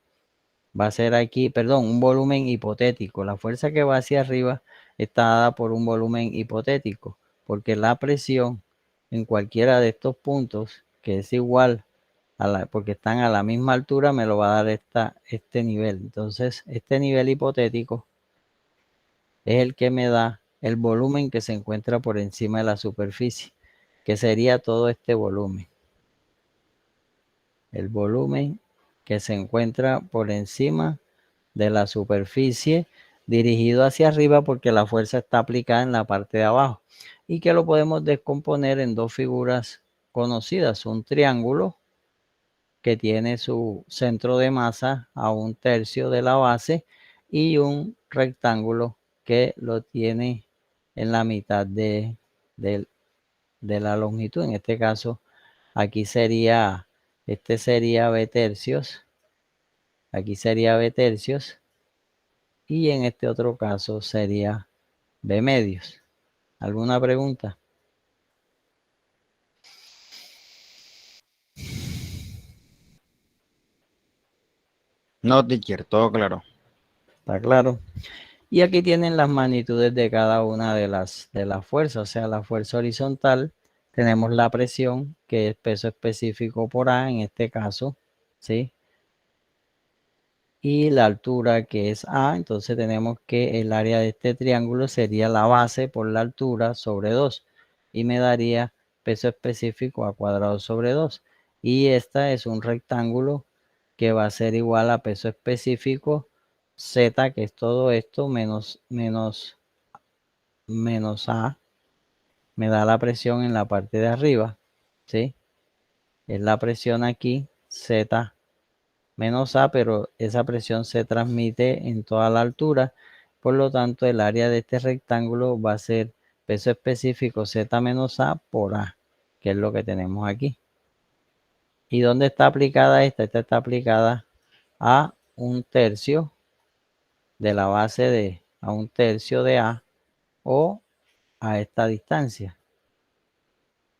Va a ser aquí, perdón, un volumen hipotético. La fuerza que va hacia arriba está dada por un volumen hipotético, porque la presión en cualquiera de estos puntos, que es igual porque están a la misma altura, me lo va a dar este nivel. Entonces, este nivel hipotético es el que me da el volumen que se encuentra por encima de la superficie, que sería todo este volumen. El volumen que se encuentra por encima de la superficie dirigido hacia arriba, porque la fuerza está aplicada en la parte de abajo, y que lo podemos descomponer en dos figuras conocidas: un triángulo que tiene su centro de masa a 1/3 de la base, y un rectángulo que lo tiene en la mitad de la longitud. En este caso, aquí sería, este sería B tercios, aquí sería B tercios, y en este otro caso sería B medios. ¿Alguna pregunta? No, teacher, todo claro. ¿Está claro? Y aquí tienen las magnitudes de cada una de las fuerzas. O sea, la fuerza horizontal, tenemos la presión, que es peso específico por A en este caso, ¿sí? Y la altura, que es A. Entonces tenemos que el área de este triángulo sería la base por la altura sobre 2. Y me daría peso específico A cuadrado sobre 2. Y esta es un rectángulo que va a ser igual a peso específico Z, que es todo esto, menos A, me da la presión en la parte de arriba, ¿sí? Es la presión aquí, Z menos A, pero esa presión se transmite en toda la altura. Por lo tanto, el área de este rectángulo va a ser peso específico Z menos A por A, que es lo que tenemos aquí. ¿Y dónde está aplicada esta? Esta está aplicada a 1/3 de la base a 1/3 de A, o a esta distancia,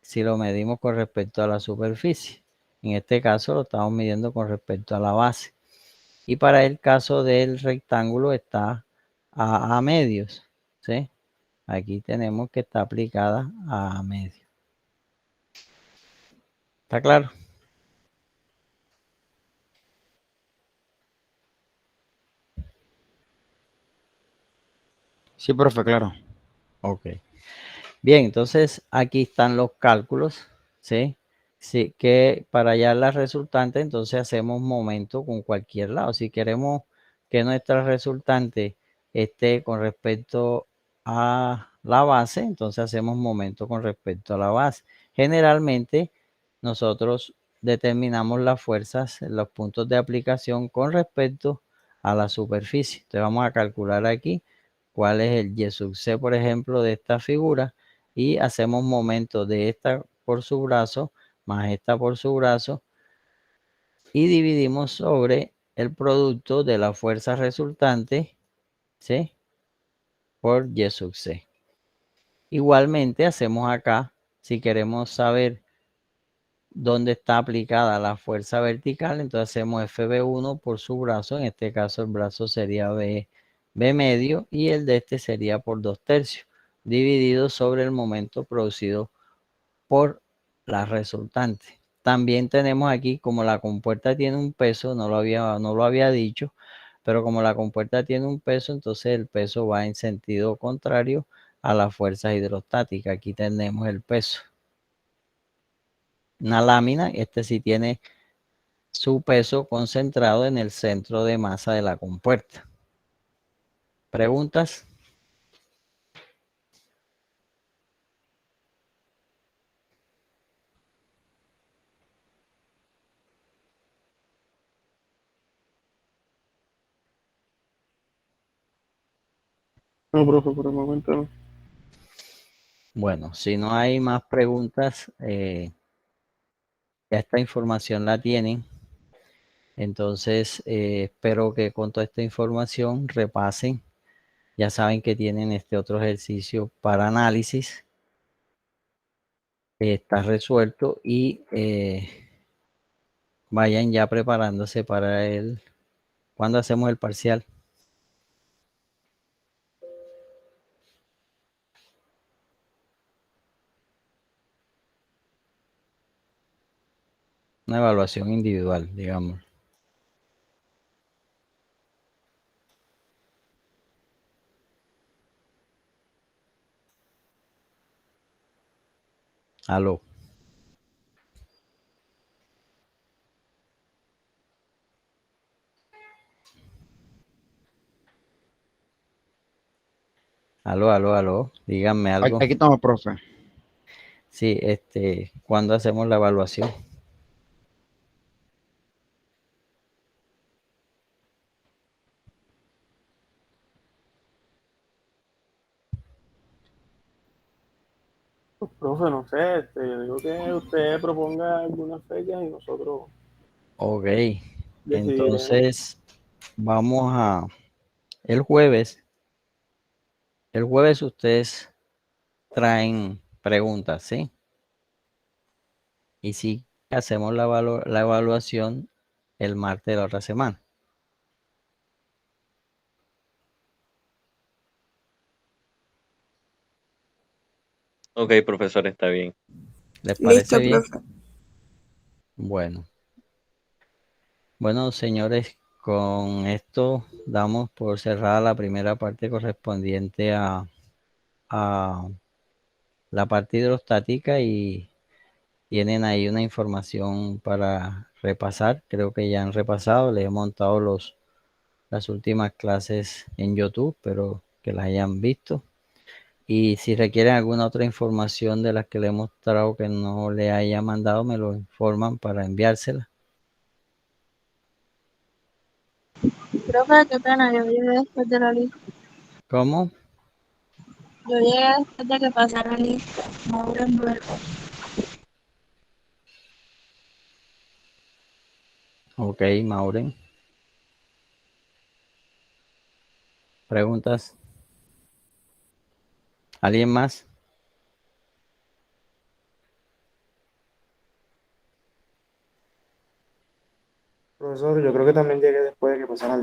si lo medimos con respecto a la superficie. En este caso lo estamos midiendo con respecto a la base. Y para el caso del rectángulo está a medios, ¿sí? Aquí tenemos que está aplicada a medios. ¿Está claro? Sí, profe, claro. Ok. Bien, entonces aquí están los cálculos, ¿sí? Sí, que para hallar la resultante, entonces hacemos momento con cualquier lado. Si queremos que nuestra resultante esté con respecto a la base, entonces hacemos momento con respecto a la base. Generalmente nosotros determinamos las fuerzas en los puntos de aplicación con respecto a la superficie. Entonces vamos a calcular aquí cuál es el Y sub C, por ejemplo, de esta figura, y hacemos momento de esta por su brazo más esta por su brazo, y dividimos sobre el producto de la fuerza resultante, ¿sí?, por Y sub C. Igualmente hacemos acá, si queremos saber dónde está aplicada la fuerza vertical, entonces hacemos FB1 por su brazo. En este caso el brazo sería B medio, y el de este sería por 2/3, dividido sobre el momento producido por la resultante. También tenemos aquí, como la compuerta tiene un peso, no lo había dicho, pero como la compuerta tiene un peso, entonces el peso va en sentido contrario a las fuerzas hidrostáticas. Aquí tenemos el peso. Una lámina, este sí tiene su peso concentrado en el centro de masa de la compuerta. ¿Preguntas? No, profe, por el momento no. Bueno, si no hay más preguntas, ya esta información la tienen. Entonces, espero que con toda esta información repasen. Ya saben que tienen este otro ejercicio para análisis. Está resuelto y vayan ya preparándose para ¿cuándo hacemos el parcial? Una evaluación individual, digamos. Aló. Aló, aló, aló. Díganme algo. Aquí estamos, profe. Sí, ¿cuándo hacemos la evaluación? Pues, profe, no sé, yo digo que usted proponga algunas fechas y nosotros Ok. decidiremos. Entonces, vamos a el jueves. El jueves ustedes traen preguntas, ¿sí? Y sí, hacemos la evaluación el martes de la otra semana. Ok, profesor, está bien. ¿Les parece Listo, bien? profe. Bueno. Bueno, señores, con esto damos por cerrada la primera parte correspondiente a la parte hidrostática y tienen ahí una información para repasar. Creo que ya han repasado, les he montado las últimas clases en YouTube, pero que las hayan visto. Y si requieren alguna otra información de las que le he mostrado que no le haya mandado, me lo informan para enviársela. Profe, qué pena, yo llegué después de la lista. ¿Cómo? Yo llegué después de que pasara la lista. Nuremberg. Ok, Mauren. ¿Preguntas? ¿Alguien más? Profesor, yo creo que también llegué después de que pasara la